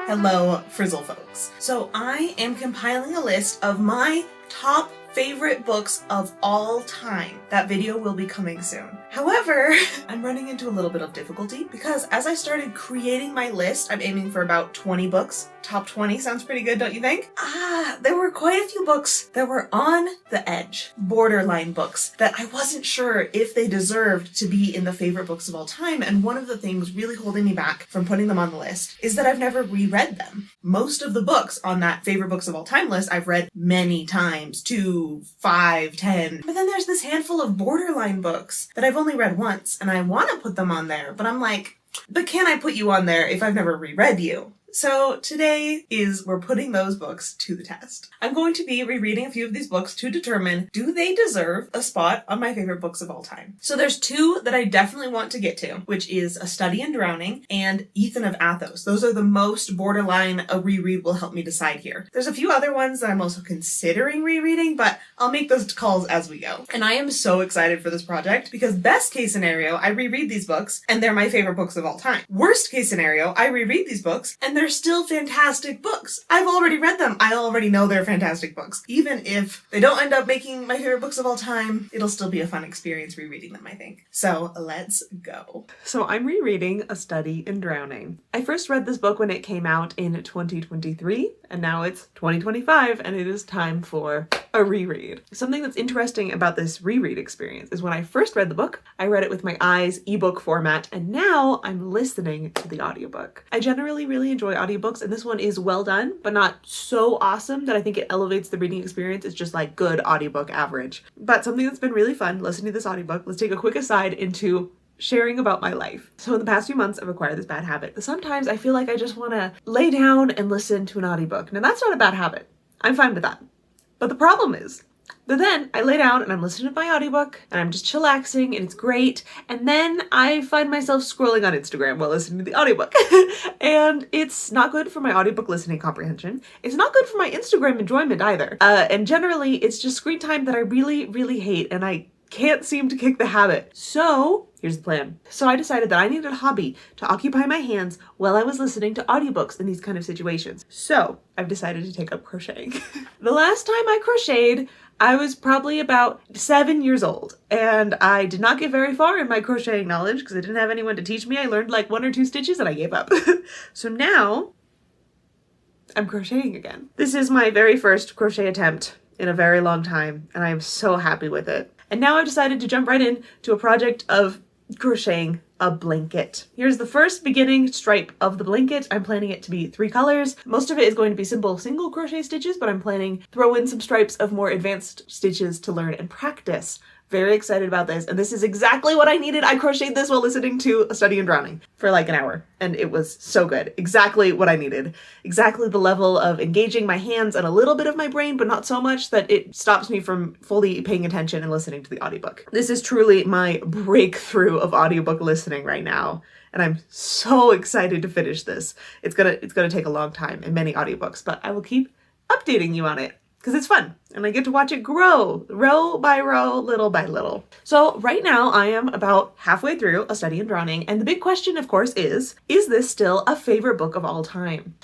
Hello, Frizzle folks. So I am compiling a list of my top favorite books of all time. That video will be coming soon. However, I'm running into a little bit of difficulty because as I started creating my list, I'm aiming for about 20 books. Top 20 sounds pretty good, don't you think? There were quite a few books that were on the edge, borderline books, that I wasn't sure if they deserved to be in the favorite books of all time, and one of the things really holding me back from putting them on the list is that I've never reread them. Most of the books on that favorite books of all time list I've read many times, 2, 5, 10, but then there's this handful of borderline books that I've only read once, and I want to put them on there, but I'm like, but can I put you on there if I've never reread you? So today we're putting those books to the test. I'm going to be rereading a few of these books to determine, do they deserve a spot on my favorite books of all time? So there's two that I definitely want to get to, which is A Study in Drowning and Ethan of Athos. Those are the most borderline a reread will help me decide here. There's a few other ones that I'm also considering rereading, but I'll make those calls as we go. And I am so excited for this project because best case scenario, I reread these books and they're my favorite books of all time. Worst case scenario, I reread these books and they're still fantastic books. I've already read them. I already know they're fantastic books. Even if they don't end up making my favorite books of all time, it'll still be a fun experience rereading them, I think. So let's go. So I'm rereading A Study in Drowning. I first read this book when it came out in 2023, and now it's 2025, and it is time for a reread. Something that's interesting about this reread experience is when I first read the book, I read it with my eyes, ebook format, and now I'm listening to the audiobook. I generally really enjoy audiobooks, and this one is well done, but not so awesome that I think it elevates the reading experience. It's just like good audiobook average. But something that's been really fun listening to this audiobook, let's take a quick aside into sharing about my life. So in the past few months, I've acquired this bad habit that sometimes I feel like I just want to lay down and listen to an audiobook. Now that's not a bad habit. I'm fine with that. But the problem is that then I lay down and I'm listening to my audiobook and I'm just chillaxing and it's great. And then I find myself scrolling on Instagram while listening to the audiobook. And it's not good for my audiobook listening comprehension. It's not good for my Instagram enjoyment either. And generally it's just screen time that I really, really hate and I can't seem to kick the habit. So here's the plan. So I decided that I needed a hobby to occupy my hands while I was listening to audiobooks in these kind of situations. So I've decided to take up crocheting. The last time I crocheted, I was probably about 7 years old, and I did not get very far in my crocheting knowledge because I didn't have anyone to teach me. I learned like 1 or 2 stitches and I gave up. So now I'm crocheting again. This is my very first crochet attempt in a very long time, and I am so happy with it. And now I've decided to jump right in to a project of crocheting a blanket. Here's the first beginning stripe of the blanket. I'm planning it to be 3 colors. Most of it is going to be simple single crochet stitches, but I'm planning to throw in some stripes of more advanced stitches to learn and practice. Very excited about this, and this is exactly what I needed. I crocheted this while listening to A Study in Drowning for like an hour, and it was so good. Exactly what I needed. Exactly the level of engaging my hands and a little bit of my brain, but not so much that it stops me from fully paying attention and listening to the audiobook. This is truly my breakthrough of audiobook listening right now, and I'm so excited to finish this. It's gonna take a long time and many audiobooks, but I will keep updating you on it, because it's fun and I get to watch it grow, row by row, little by little. So right now I am about halfway through A Study in Drowning, and the big question, of course, is this still a favorite book of all time?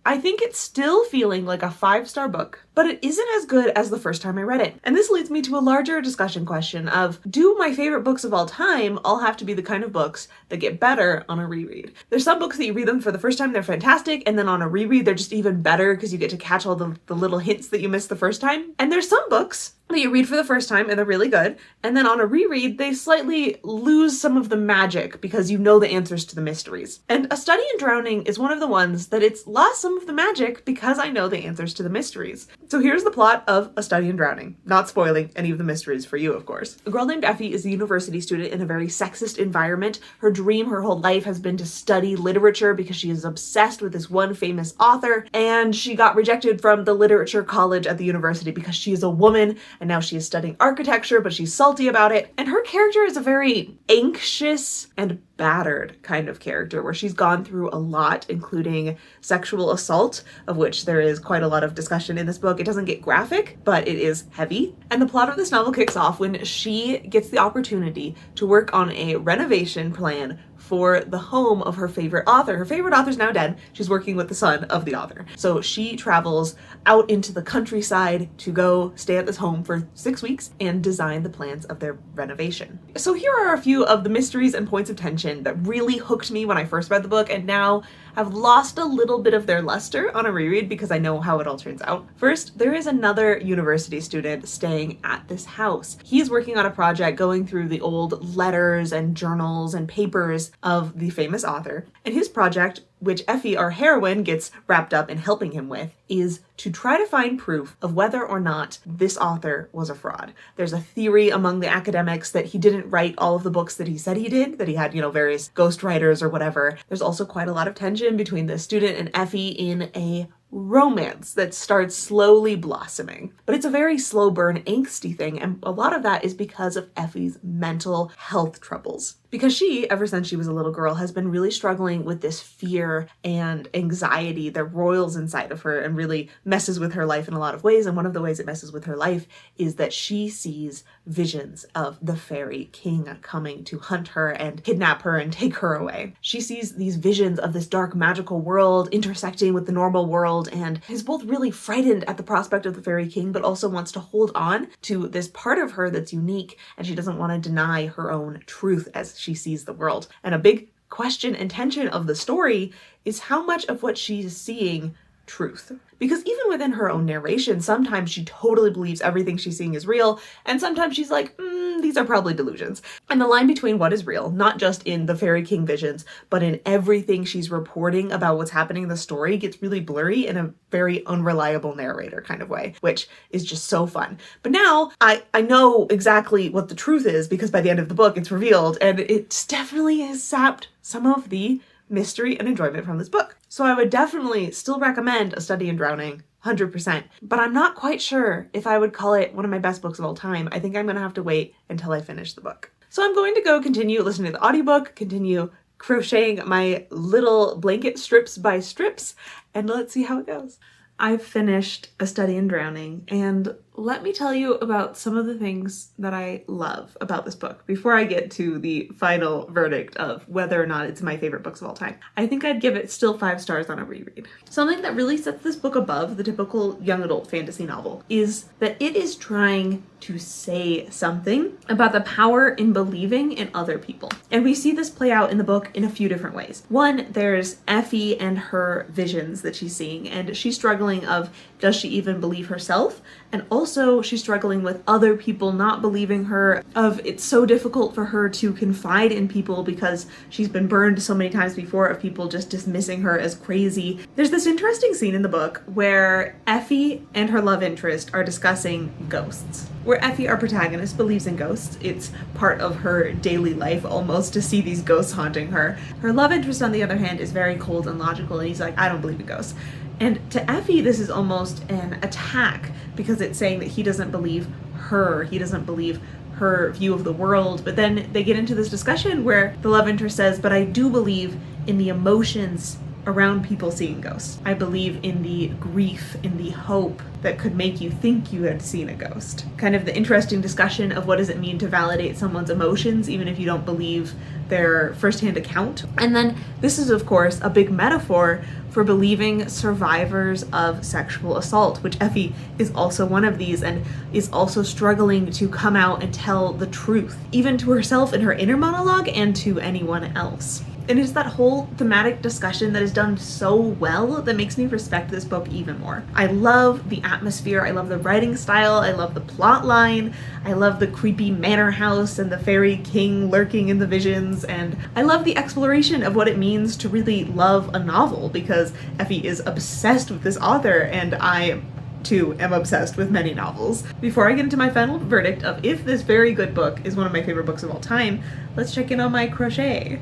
I think it's still feeling like a 5-star book, but it isn't as good as the first time I read it. And this leads me to a larger discussion question of, do my favorite books of all time all have to be the kind of books that get better on a reread? There's some books that you read them for the first time, they're fantastic, and then on a reread, they're just even better because you get to catch all the little hints that you missed the first time. And there's some books that you read for the first time and they're really good, and then on a reread, they slightly lose some of the magic because you know the answers to the mysteries. And A Study in Drowning is one of the ones that it's lost some of the magic because I know the answers to the mysteries. So here's the plot of A Study in Drowning, not spoiling any of the mysteries for you, of course. A girl named Effie is a university student in a very sexist environment. Her dream her whole life has been to study literature because she is obsessed with this one famous author, and she got rejected from the literature college at the university because she is a woman, and now she is studying architecture, but she's salty about it. And her character is a very anxious and battered kind of character where she's gone through a lot, including sexual assault, of which there is quite a lot of discussion in this book. It doesn't get graphic, but it is heavy. And the plot of this novel kicks off when she gets the opportunity to work on a renovation plan for the home of her favorite author. Her favorite author's now dead. She's working with the son of the author. So she travels out into the countryside to go stay at this home for 6 weeks and design the plans of their renovation. So here are a few of the mysteries and points of tension that really hooked me when I first read the book and now have lost a little bit of their luster on a reread because I know how it all turns out. First, there is another university student staying at this house. He's working on a project going through the old letters and journals and papers of the famous author. And his project, which Effie, our heroine, gets wrapped up in helping him with, is to try to find proof of whether or not this author was a fraud. There's a theory among the academics that he didn't write all of the books that he said he did, that he had, various ghostwriters or whatever. There's also quite a lot of tension between the student and Effie in a romance that starts slowly blossoming. But it's a very slow burn, angsty thing, and a lot of that is because of Effie's mental health troubles. Because she, ever since she was a little girl, has been really struggling with this fear and anxiety that roils inside of her and really messes with her life in a lot of ways. And one of the ways it messes with her life is that she sees visions of the fairy king coming to hunt her and kidnap her and take her away. She sees these visions of this dark magical world intersecting with the normal world and is both really frightened at the prospect of the fairy king, but also wants to hold on to this part of her that's unique, and she doesn't want to deny her own truth as she sees the world. And a big question and tension of the story is how much of what she's seeing truth. Because even within her own narration, sometimes she totally believes everything she's seeing is real, and sometimes she's like, these are probably delusions. And the line between what is real, not just in the fairy king visions, but in everything she's reporting about what's happening in the story, gets really blurry in a very unreliable narrator kind of way, which is just so fun. But now I know exactly what the truth is because by the end of the book it's revealed, and it definitely has sapped some of the mystery and enjoyment from this book. So I would definitely still recommend A Study in Drowning, 100%, but I'm not quite sure if I would call it one of my best books of all time. I think I'm gonna have to wait until I finish the book. So I'm going to go continue listening to the audiobook, continue crocheting my little blanket strips by strips, and let's see how it goes. I've finished A Study in Drowning, and let me tell you about some of the things that I love about this book before I get to the final verdict of whether or not it's my favorite books of all time. I think I'd give it still 5 stars on a reread. Something that really sets this book above the typical young adult fantasy novel is that it is trying to say something about the power in believing in other people. And we see this play out in the book in a few different ways. One, there's Effie and her visions that she's seeing, and she's struggling of, does she even believe herself? And also she's struggling with other people not believing her, of it's so difficult for her to confide in people because she's been burned so many times before of people just dismissing her as crazy. There's this interesting scene in the book where Effie and her love interest are discussing ghosts. Where Effie, our protagonist, believes in ghosts. It's part of her daily life almost to see these ghosts haunting her. Her love interest, on the other hand, is very cold and logical, and he's like, I don't believe in ghosts. And to Effie, this is almost an attack because it's saying that he doesn't believe her, he doesn't believe her view of the world. But then they get into this discussion where the love interest says, but I do believe in the emotions around people seeing ghosts. I believe in the grief, in the hope that could make you think you had seen a ghost. Kind of the interesting discussion of what does it mean to validate someone's emotions even if you don't believe their firsthand account. And then this is, of course, a big metaphor for believing survivors of sexual assault, which Effie is also one of these and is also struggling to come out and tell the truth, even to herself in her inner monologue and to anyone else. And it's that whole thematic discussion that is done so well that makes me respect this book even more. I love the atmosphere, I love the writing style, I love the plot line, I love the creepy manor house and the fairy king lurking in the visions, and I love the exploration of what it means to really love a novel, because Effie is obsessed with this author, and I too am obsessed with many novels. Before I get into my final verdict of if this very good book is one of my favorite books of all time, let's check in on my crochet,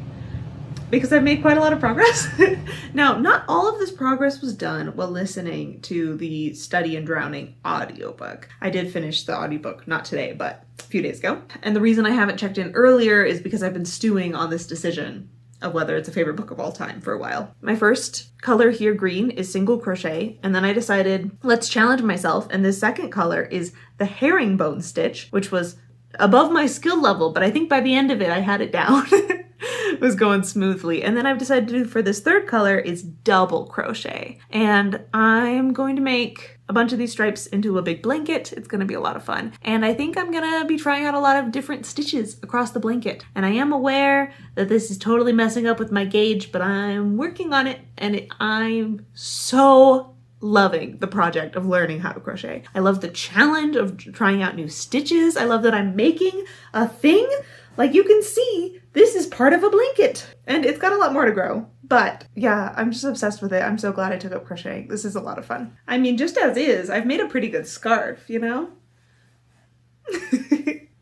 because I've made quite a lot of progress. Now, not all of this progress was done while listening to the Study in Drowning audiobook. I did finish the audiobook, not today, but a few days ago. And the reason I haven't checked in earlier is because I've been stewing on this decision of whether it's a favorite book of all time for a while. My first color here, green, is single crochet, and then I decided, let's challenge myself, and this second color is the herringbone stitch, which was above my skill level, but I think by the end of it I had it down. was going smoothly. And then I've decided to do for this third color is double crochet. And I'm going to make a bunch of these stripes into a big blanket. It's gonna be a lot of fun. And I think I'm gonna be trying out a lot of different stitches across the blanket. And I am aware that this is totally messing up with my gauge, but I'm working on it, and I'm so loving the project of learning how to crochet. I love the challenge of trying out new stitches. I love that I'm making a thing. Like you can see, this is part of a blanket, and it's got a lot more to grow. But yeah, I'm just obsessed with it. I'm so glad I took up crocheting. This is a lot of fun. I mean, just as is, I've made a pretty good scarf, you know?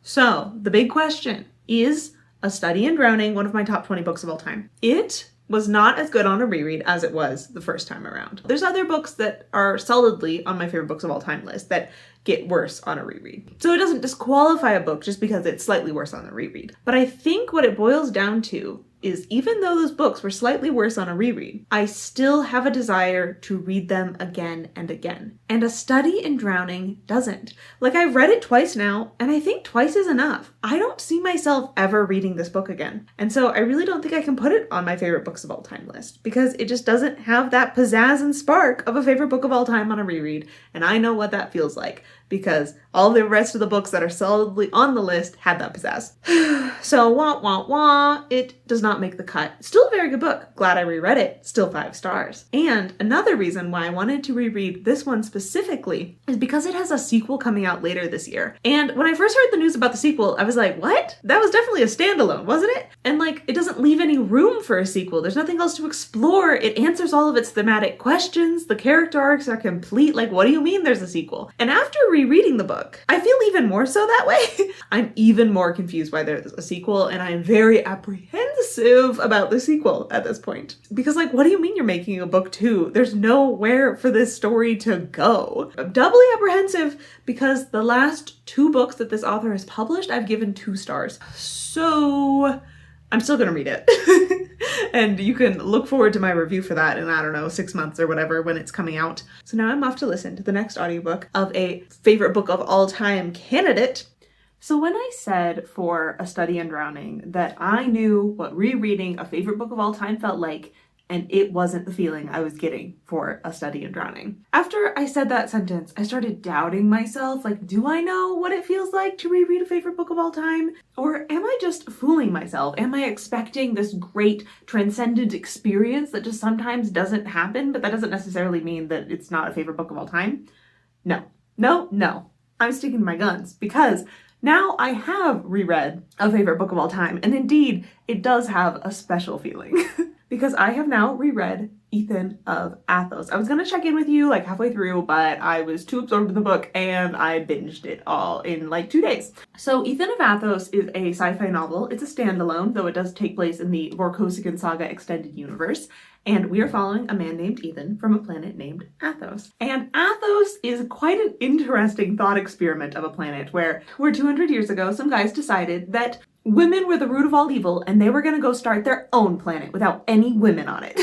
So, the big question, is A Study in Drowning one of my top 20 books of all time? It was not as good on a reread as it was the first time around. There's other books that are solidly on my favorite books of all time list that get worse on a reread. So it doesn't disqualify a book just because it's slightly worse on a reread. But I think what it boils down to is even though those books were slightly worse on a reread, I still have a desire to read them again and again. And A Study in Drowning doesn't. Like, I've read it twice now, and I think twice is enough. I don't see myself ever reading this book again. And so I really don't think I can put it on my favorite books of all time list, because it just doesn't have that pizzazz and spark of a favorite book of all time on a reread. And I know what that feels like, because all the rest of the books that are solidly on the list had that pizzazz. So wah wah wah, it does not make the cut. Still a very good book. Glad I reread it. Still 5 stars. And another reason why I wanted to reread this one specifically is because it has a sequel coming out later this year. And when I first heard the news about the sequel, I was like, what? That was definitely a standalone, wasn't it? And like, it doesn't leave any room for a sequel. There's nothing else to explore. It answers all of its thematic questions. The character arcs are complete. Like, what do you mean there's a sequel? And after rereading the book, I feel even more so that way. I'm even more confused why there's a sequel, and I'm very apprehensive about the sequel at this point. Because like, what do you mean you're making a book 2? There's nowhere for this story to go. I'm doubly apprehensive because the last 2 books that this author has published, I've given 2 stars. So I'm still gonna read it. And you can look forward to my review for that in, I don't know, 6 months or whatever when it's coming out. So now I'm off to listen to the next audiobook of a favorite book of all time candidate. So when I said for A Study in Drowning that I knew what rereading a favorite book of all time felt like, and it wasn't the feeling I was getting for A Study in Drowning. After I said that sentence, I started doubting myself, like, do I know what it feels like to reread a favorite book of all time? Or am I just fooling myself? Am I expecting this great transcendent experience that just sometimes doesn't happen, but that doesn't necessarily mean that it's not a favorite book of all time? No. I'm sticking to my guns, because now I have reread a favorite book of all time, and indeed, it does have a special feeling. Because I have now reread Ethan of Athos. I was gonna check in with you like halfway through, but I was too absorbed in the book and I binged it all in like 2 days. So Ethan of Athos is a sci-fi novel. It's a standalone, though it does take place in the 𝐂𝐊𝐍𝐎𝐶 Saga extended universe. And we are following a man named Ethan from a planet named Athos. And Athos is quite an interesting thought experiment of a planet where 200 years ago, some guys decided that women were the root of all evil, and they were going to go start their own planet without any women on it.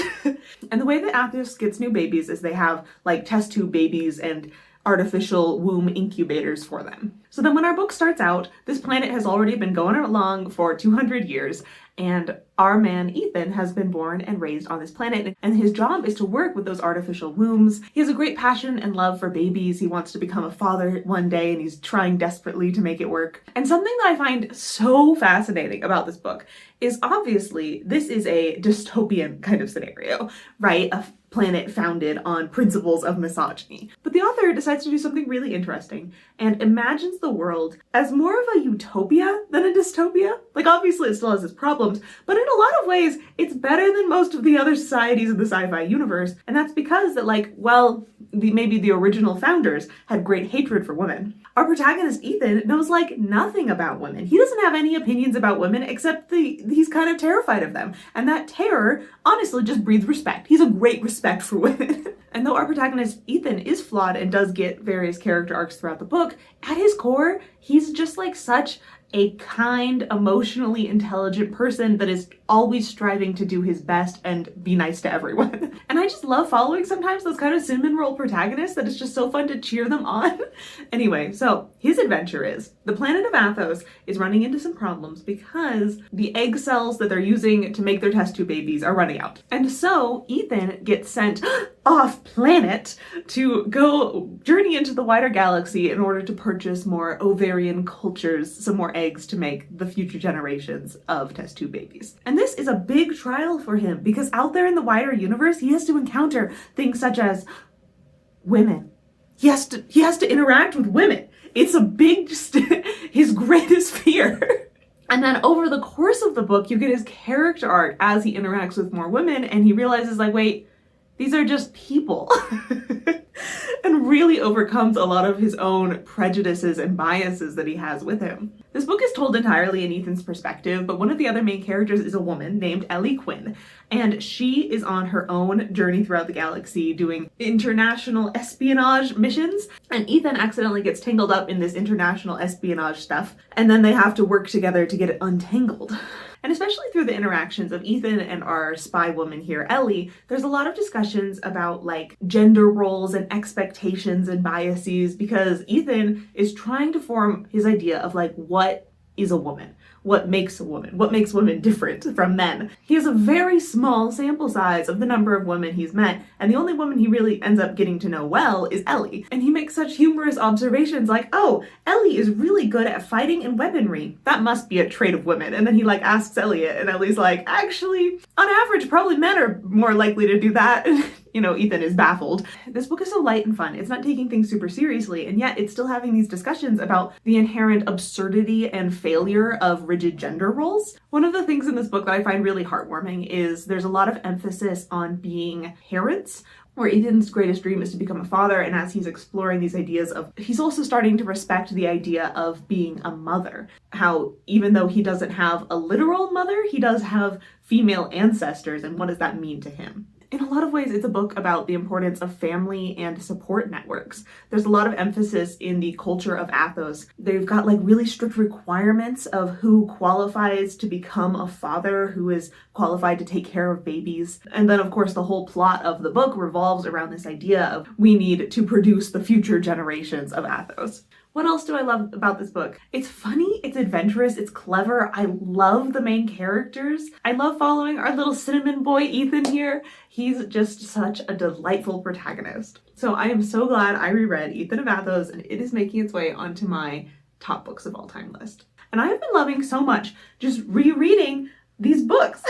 And the way that Athos gets new babies is they have like test tube babies and artificial womb incubators for them. So then when our book starts out, this planet has already been going along for 200 years, and our man Ethan has been born and raised on this planet, and his job is to work with those artificial wombs. He has a great passion and love for babies. He wants to become a father one day, and he's trying desperately to make it work. And something that I find so fascinating about this book is obviously this is a dystopian kind of scenario, right? A planet founded on principles of misogyny. But the author decides to do something really interesting and imagines the world as more of a utopia than a dystopia. Like, obviously it still has its problems, but in a lot of ways it's better than most of the other societies in the sci-fi universe. And that's because that, like, well, maybe the original founders had great hatred for women. Our protagonist Ethan knows like nothing about women. He doesn't have any opinions about women except he's kind of terrified of them. And that terror honestly just breeds respect. He's a great respect for women. And though our protagonist Ethan is flawed and does get various character arcs throughout the book, at his core, he's just like such a kind, emotionally intelligent person that is always striving to do his best and be nice to everyone. And I just love following sometimes those kind of cinnamon roll protagonists that it's just so fun to cheer them on. Anyway, so his adventure is the planet of Athos is running into some problems because the egg cells that they're using to make their test tube babies are running out. And so Ethan gets sent off planet to go journey into the wider galaxy in order to purchase more ovarian cultures, some more eggs to make the future generations of test tube babies. And this is a big trial for him because out there in the wider universe, he has to encounter things such as women. He has to interact with women. It's a big, his greatest fear. And then over the course of the book, you get his character arc as he interacts with more women and he realizes like, wait, these are just people. And really overcomes a lot of his own prejudices and biases that he has with him. This book is told entirely in Ethan's perspective, but one of the other main characters is a woman named Ellie Quinn, and she is on her own journey throughout the galaxy doing international espionage missions, and Ethan accidentally gets tangled up in this international espionage stuff, and then they have to work together to get it untangled. And especially through the interactions of Ethan and our spy woman here, Ellie, there's a lot of discussions about like gender roles and expectations and biases because Ethan is trying to form his idea of like what is a woman? What makes a woman? What makes women different from men? He has a very small sample size of the number of women he's met, and the only woman he really ends up getting to know well is Ellie. And he makes such humorous observations like, oh, Ellie is really good at fighting and weaponry. That must be a trait of women. And then he like asks Elliot, and Ellie's like, actually, on average, probably men are more likely to do that. You know, Ethan is baffled. This book is so light and fun. It's not taking things super seriously, and yet it's still having these discussions about the inherent absurdity and failure of rigid gender roles. One of the things in this book that I find really heartwarming is there's a lot of emphasis on being parents, where Ethan's greatest dream is to become a father, and as he's exploring these ideas of, he's also starting to respect the idea of being a mother. How even though he doesn't have a literal mother, he does have female ancestors, and what does that mean to him? In a lot of ways, it's a book about the importance of family and support networks. There's a lot of emphasis in the culture of Athos. They've got like really strict requirements of who qualifies to become a father, who is qualified to take care of babies. And then of course the whole plot of the book revolves around this idea of we need to produce the future generations of Athos. What else do I love about this book? It's funny, it's adventurous, it's clever. I love the main characters. I love following our little cinnamon boy Ethan here. He's just such a delightful protagonist. So I am so glad I reread Ethan of Athos, and it is making its way onto my top books of all time list. And I have been loving so much just rereading these books.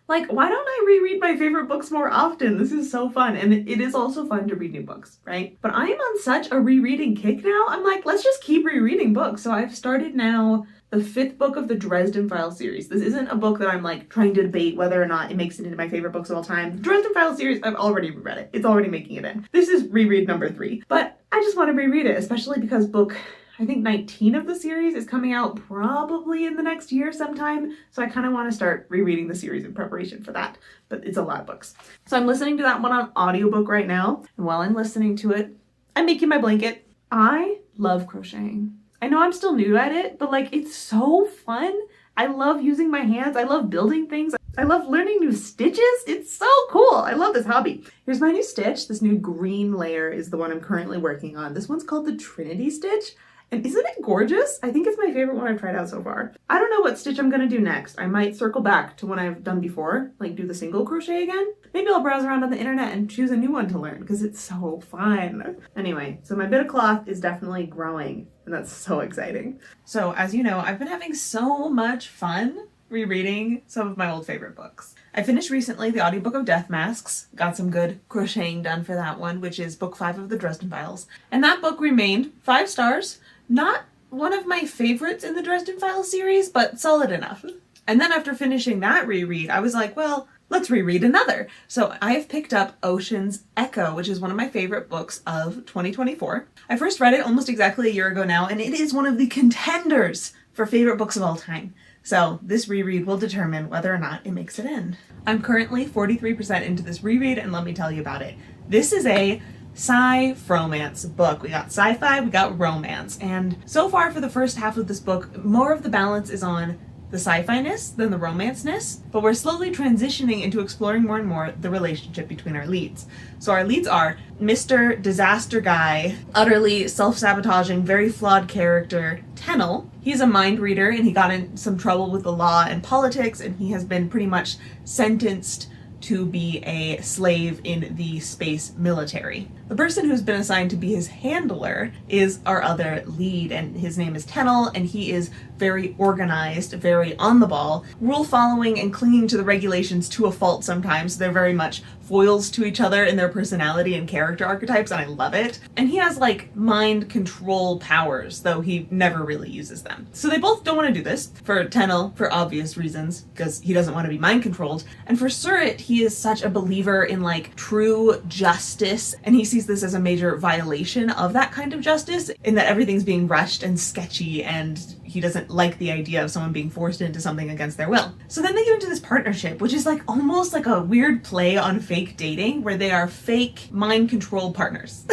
Like, why don't I reread my favorite books more often? This is so fun. And it is also fun to read new books, right? But I am on such a rereading kick now. I'm like, let's just keep rereading books. So I've started now the 5th book of the Dresden Files series. This isn't a book that I'm like trying to debate whether or not it makes it into my favorite books of all time. The Dresden Files series, I've already reread it. It's already making it in. This is reread number 3. But I just want to reread it, especially because book, I think 19 of the series is coming out probably in the next year sometime. So I kind of want to start rereading the series in preparation for that. But it's a lot of books. So I'm listening to that one on audiobook right now. And while I'm listening to it, I'm making my blanket. I love crocheting. I know I'm still new at it, but like it's so fun. I love using my hands. I love building things. I love learning new stitches. It's so cool. I love this hobby. Here's my new stitch. This new green layer is the one I'm currently working on. This one's called the Trinity stitch. And isn't it gorgeous? I think it's my favorite one I've tried out so far. I don't know what stitch I'm gonna do next. I might circle back to one I've done before, like do the single crochet again. Maybe I'll browse around on the internet and choose a new one to learn because it's so fun. Anyway, so my bit of cloth is definitely growing and that's so exciting. So as you know, I've been having so much fun rereading some of my old favorite books. I finished recently the audiobook of Death Masks, got some good crocheting done for that one, which is book 5 of the Dresden Files. And that book remained 5 stars. Not one of my favorites in the Dresden Files series, but solid enough. And then after finishing that reread, I was like, well, let's reread another. So I have picked up Ocean's Echo, which is one of my favorite books of 2024. I first read it almost exactly a year ago now, and it is one of the contenders for favorite books of all time. So this reread will determine whether or not it makes it in. I'm currently 43% into this reread, and let me tell you about it. This is a sci-romance book. We got sci-fi, we got romance, and so far for the first half of this book, more of the balance is on the sci-fi-ness than the romance-ness, but we're slowly transitioning into exploring more and more the relationship between our leads. So our leads are Mr. Disaster Guy, utterly self-sabotaging, very flawed character, 𝐂𝐀𝐏. He's a mind reader and he got in some trouble with the law and politics, and he has been pretty much sentenced to be a slave in the space military. The person who's been assigned to be his handler is our other lead, and his name is 𝐂𝐀𝐏, and he is very organized, very on the ball, rule following and clinging to the regulations to a fault sometimes. They're very much foils to each other in their personality and character archetypes, and I love it. And he has like mind control powers, though he never really uses them. So they both don't want to do this. For 𝐂𝐀𝐏, for obvious reasons, because he doesn't want to be mind controlled. And for 𝐸𝐸, he is such a believer in like true justice, and he sees this as a major violation of that kind of justice, in that everything's being rushed and sketchy, and he doesn't like the idea of someone being forced into something against their will. So then they get into this partnership, which is like almost like a weird play on fake dating, where they are fake mind control partners.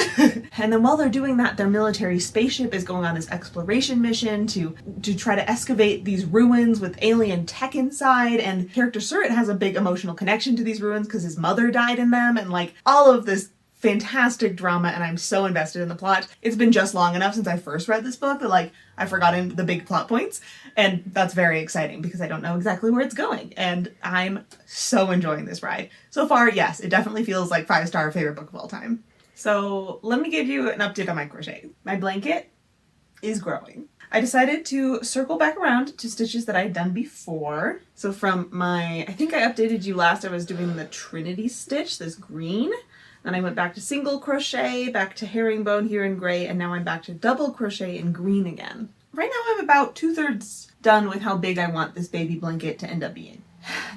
And then while they're doing that, their military spaceship is going on this exploration mission to try to excavate these ruins with alien tech inside, and character 𝐸𝐸 has a big emotional connection to these ruins because his mother died in them, and like all of this fantastic drama, and I'm so invested in the plot. It's been just long enough since I first read this book that like I've forgotten the big plot points, and that's very exciting because I don't know exactly where it's going, and I'm so enjoying this ride. So far, yes, it definitely feels like 5-star favorite book of all time. So let me give you an update on my crochet. My blanket is growing. I decided to circle back around to stitches that I had done before. So from my, I think I updated you last, I was doing the Trinity stitch, this green. Then I went back to single crochet, back to herringbone here in gray, and now I'm back to double crochet in green again. Right now I'm about 2/3 done with how big I want this baby blanket to end up being.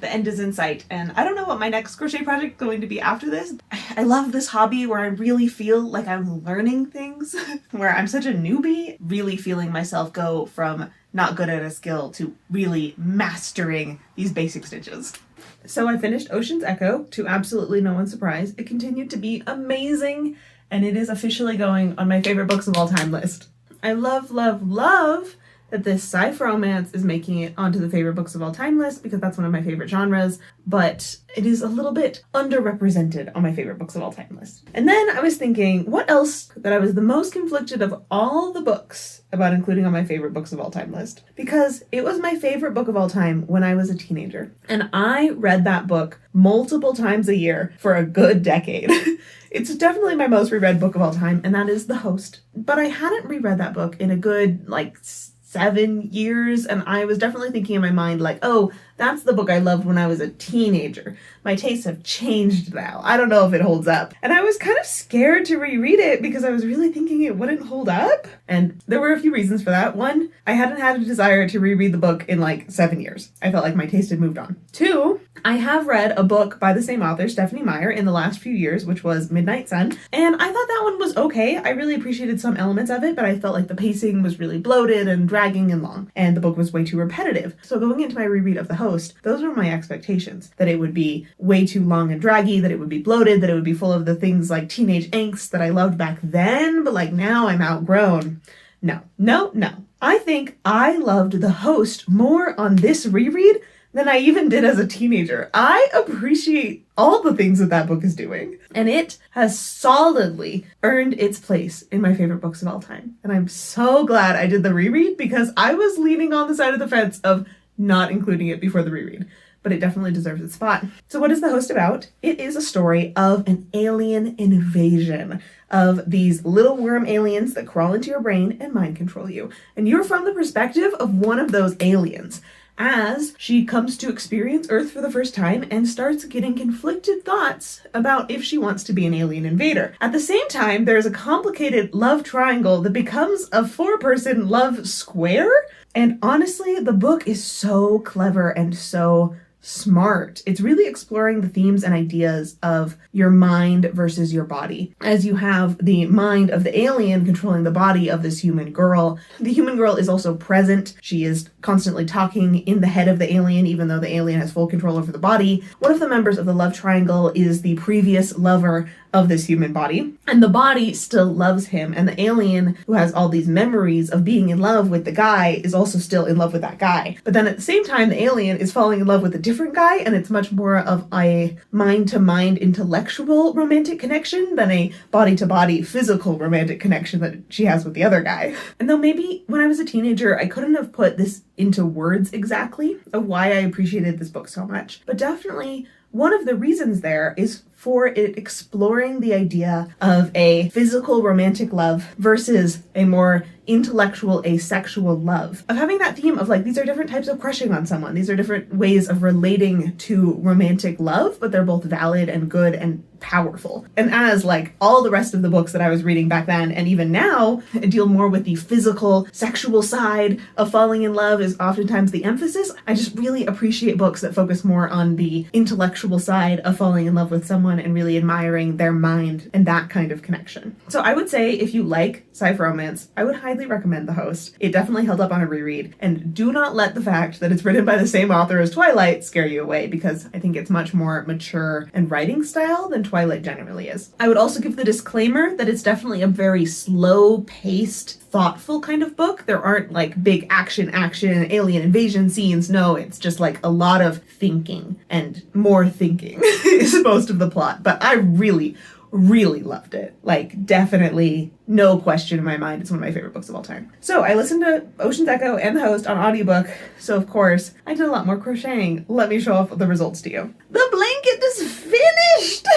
The end is in sight, and I don't know what my next crochet project is going to be after this. I love this hobby where I really feel like I'm learning things, where I'm such a newbie, really feeling myself go from not good at a skill to really mastering these basic stitches. So I finished Ocean's Echo, to absolutely no one's surprise. It continued to be amazing, and it is officially going on my favorite books of all time list. I love, love, love that this sci-fi romance is making it onto the favorite books of all time list, because that's one of my favorite genres, but it is a little bit underrepresented on my favorite books of all time list. And then I was thinking, what else that I was the most conflicted of all the books about including on my favorite books of all time list, because it was my favorite book of all time when I was a teenager, and I read that book multiple times a year for a good decade. It's definitely my most reread book of all time, and that is The Host. But I hadn't reread that book in a good, 7 years, and I was definitely thinking in my mind like, oh, that's the book I loved when I was a teenager. My tastes have changed now. I don't know if it holds up. And I was kind of scared to reread it because I was really thinking it wouldn't hold up. And there were a few reasons for that. One, I hadn't had a desire to reread the book in 7 years. I felt like my taste had moved on. Two, I have read a book by the same author, Stephanie Meyer, in the last few years, which was Midnight Sun, and I thought that one was okay. I really appreciated some elements of it, but I felt like the pacing was really bloated and dragging and long, and the book was way too repetitive. So going into my reread of The Host, those were my expectations, that it would be way too long and draggy, that it would be bloated, that it would be full of the things like teenage angst that I loved back then, but now I'm outgrown. No. I think I loved The Host more on this reread than I even did as a teenager. I appreciate all the things that book is doing, and it has solidly earned its place in my favorite books of all time. And I'm so glad I did the reread, because I was leaning on the side of the fence of not including it before the reread, but it definitely deserves its spot. So what is The Host about? It is a story of an alien invasion, of these little worm aliens that crawl into your brain and mind control you. And you're from the perspective of one of those aliens, as she comes to experience Earth for the first time and starts getting conflicted thoughts about if she wants to be an alien invader. At the same time, there's a complicated love triangle that becomes a 4-person love square. And honestly, the book is so clever and so smart. It's really exploring the themes and ideas of your mind versus your body. As you have the mind of the alien controlling the body of this human girl, the human girl is also present. She is constantly talking in the head of the alien, even though the alien has full control over the body. One of the members of the love triangle is the previous lover of this human body, and the body still loves him, and the alien, who has all these memories of being in love with the guy, is also still in love with that guy. But then at the same time, the alien is falling in love with a different guy, and it's much more of a mind-to-mind intellectual romantic connection than a body-to-body physical romantic connection that she has with the other guy. And though maybe when I was a teenager, I couldn't have put this into words exactly of why I appreciated this book so much, but definitely one of the reasons there is for it exploring the idea of a physical romantic love versus a more intellectual asexual love. Of having that theme of like, these are different types of crushing on someone. These are different ways of relating to romantic love, but they're both valid and good and powerful. And as like all the rest of the books that I was reading back then and even now deal more with the physical, sexual side of falling in love is oftentimes the emphasis, I just really appreciate books that focus more on the intellectual side of falling in love with someone and really admiring their mind and that kind of connection. So I would say if you like sci-fi romance, I would highly recommend The Host. It definitely held up on a reread, and do not let the fact that it's written by the same author as Twilight scare you away, because I think it's much more mature and writing style than Twilight generally is. I would also give the disclaimer that it's definitely a very slow-paced, thoughtful kind of book. There aren't like big action, alien invasion scenes. No, it's just like a lot of thinking, and more thinking is most of the plot. But I really loved it. Like, definitely, no question in my mind, it's one of my favorite books of all time. So I listened to Ocean's Echo and The Host on audiobook, so of course, I did a lot more crocheting. Let me show off the results to you. The blanket is finished!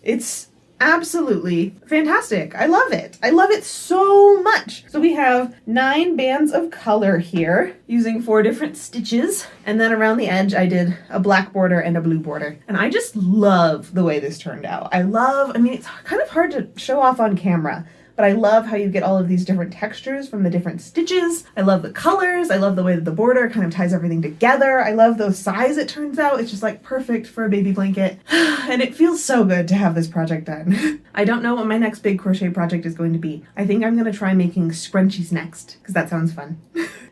It's absolutely fantastic. I love it. I love it so much. So we have 9 bands of color here using 4 different stitches. And then around the edge, I did a black border and a blue border. And I just love the way this turned out. I mean, it's kind of hard to show off on camera, but I love how you get all of these different textures from the different stitches. I love the colors. I love the way that the border kind of ties everything together. I love the size it turns out. It's just like perfect for a baby blanket. And it feels so good to have this project done. I don't know what my next big crochet project is going to be. I think I'm gonna try making scrunchies next, because that sounds fun.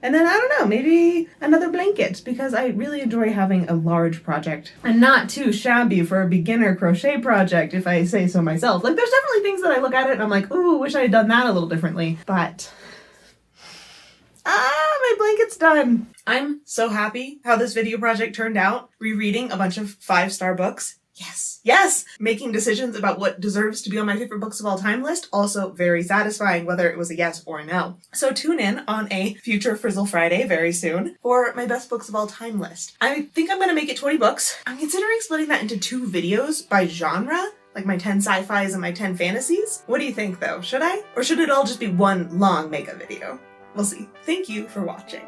And then, I don't know, maybe another blanket, because I really enjoy having a large project. And not too shabby for a beginner crochet project, if I say so myself. Like, there's definitely things that I look at it and I'm like, ooh, wish I had done that a little differently. But, my blanket's done. I'm so happy how this video project turned out. Rereading a bunch of 5-star books. Yes! Making decisions about what deserves to be on my favorite books of all time list, also very satisfying, whether it was a yes or a no. So tune in on a future Frizzle Friday very soon for my best books of all time list. I think I'm gonna make it 20 books. I'm considering splitting that into 2 videos by genre, like my 10 sci-fis and my 10 fantasies. What do you think though? Should I? Or should it all just be one long mega video? We'll see. Thank you for watching.